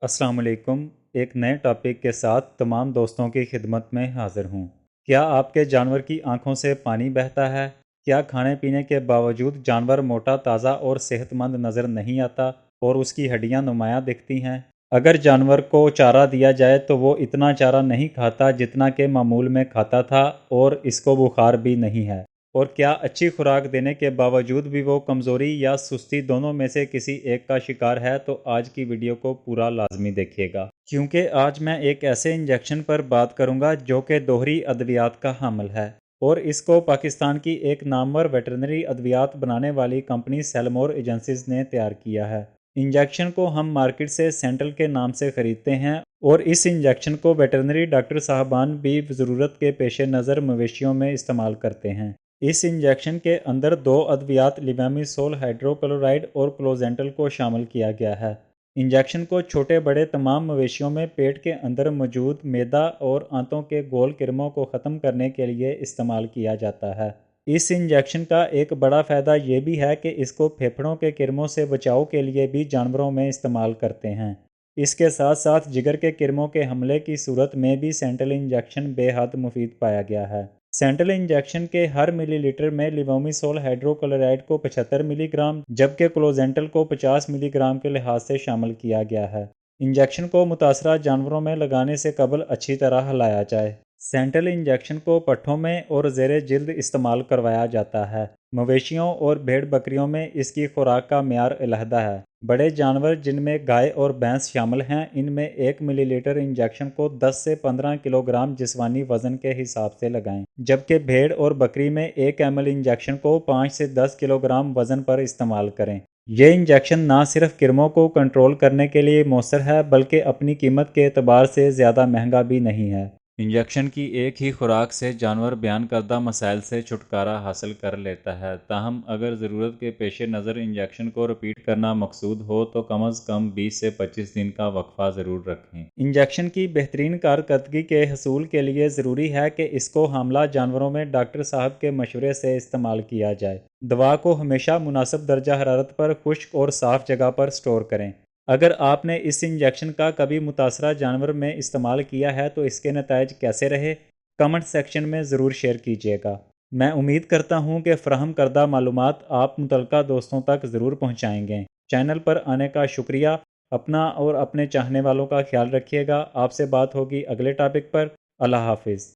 السلام علیکم۔ ایک نئے ٹاپک کے ساتھ تمام دوستوں کی خدمت میں حاضر ہوں۔ کیا آپ کے جانور کی آنکھوں سے پانی بہتا ہے؟ کیا کھانے پینے کے باوجود جانور موٹا، تازہ اور صحت مند نظر نہیں آتا اور اس کی ہڈیاں نمایاں دکھتی ہیں؟ اگر جانور کو چارہ دیا جائے تو وہ اتنا چارہ نہیں کھاتا جتنا کہ معمول میں کھاتا تھا، اور اس کو بخار بھی نہیں ہے۔ اور کیا اچھی خوراک دینے کے باوجود بھی وہ کمزوری یا سستی دونوں میں سے کسی ایک کا شکار ہے؟ تو آج کی ویڈیو کو پورا لازمی دیکھیے گا، کیونکہ آج میں ایک ایسے انجیکشن پر بات کروں گا جو کہ دوہری ادویات کا حامل ہے، اور اس کو پاکستان کی ایک نامور ویٹرنری ادویات بنانے والی کمپنی سیلمور ایجنسیز نے تیار کیا ہے۔ انجیکشن کو ہم مارکیٹ سے سینٹرل کے نام سے خریدتے ہیں، اور اس انجیکشن کو ویٹرنری ڈاکٹر صاحبان بھی ضرورت کے پیش نظر مویشیوں میں استعمال کرتے ہیں۔ اس انجیکشن کے اندر دو ادویات لیوامیسول ہائیڈروکلورائڈ اور کلوزینٹل کو شامل کیا گیا ہے۔ انجیکشن کو چھوٹے بڑے تمام مویشیوں میں پیٹ کے اندر موجود معدہ اور آنتوں کے گول کرموں کو ختم کرنے کے لیے استعمال کیا جاتا ہے۔ اس انجیکشن کا ایک بڑا فائدہ یہ بھی ہے کہ اس کو پھیپھڑوں کے کرموں سے بچاؤ کے لیے بھی جانوروں میں استعمال کرتے ہیں۔ اس کے ساتھ ساتھ جگر کے کرموں کے حملے کی صورت میں بھی سینٹرل انجیکشن بے حد مفید پایا گیا ہے۔ سینٹرل انجیکشن کے ہر ملی لیٹر میں لیوامیسول ہائیڈروکلورائڈ کو 75 ملی گرام جبکہ کلوزینٹل کو 50 ملی گرام کے لحاظ سے شامل کیا گیا ہے۔ انجیکشن کو متاثرہ جانوروں میں لگانے سے قبل اچھی طرح ہلایا جائے۔ سینٹرل انجیکشن کو پٹھوں میں اور زیر جلد استعمال کروایا جاتا ہے۔ مویشیوں اور بھیڑ بکریوں میں اس کی خوراک کا معیار علیحدہ ہے۔ بڑے جانور جن میں گائے اور بھینس شامل ہیں، ان میں 1 ملی لیٹر انجیکشن کو 10 سے 15 کلو گرام جسمانی وزن کے حساب سے لگائیں، جبکہ بھیڑ اور بکری میں 1 ml انجیکشن کو 5 سے 10 کلو گرام وزن پر استعمال کریں۔ یہ انجیکشن نہ صرف کرموں کو کنٹرول کرنے کے لیے مؤثر ہے بلکہ اپنی قیمت کے اعتبار سے زیادہ مہنگا بھی نہیں ہے۔ انجیکشن کی ایک ہی خوراک سے جانور بیان کردہ مسائل سے چھٹکارا حاصل کر لیتا ہے، تاہم اگر ضرورت کے پیش نظر انجیکشن کو رپیٹ کرنا مقصود ہو تو کم از کم 20 سے 25 دن کا وقفہ ضرور رکھیں۔ انجیکشن کی بہترین کارکردگی کے حصول کے لیے ضروری ہے کہ اس کو حاملہ جانوروں میں ڈاکٹر صاحب کے مشورے سے استعمال کیا جائے۔ دوا کو ہمیشہ مناسب درجہ حرارت پر خشک اور صاف جگہ پر سٹور کریں۔ اگر آپ نے اس انجیکشن کا کبھی متاثرہ جانور میں استعمال کیا ہے تو اس کے نتائج کیسے رہے؟ کمنٹ سیکشن میں ضرور شیئر کیجیے گا۔ میں امید کرتا ہوں کہ فراہم کردہ معلومات آپ متعلقہ دوستوں تک ضرور پہنچائیں گے۔ چینل پر آنے کا شکریہ۔ اپنا اور اپنے چاہنے والوں کا خیال رکھیے گا۔ آپ سے بات ہوگی اگلے ٹاپک پر۔ اللہ حافظ۔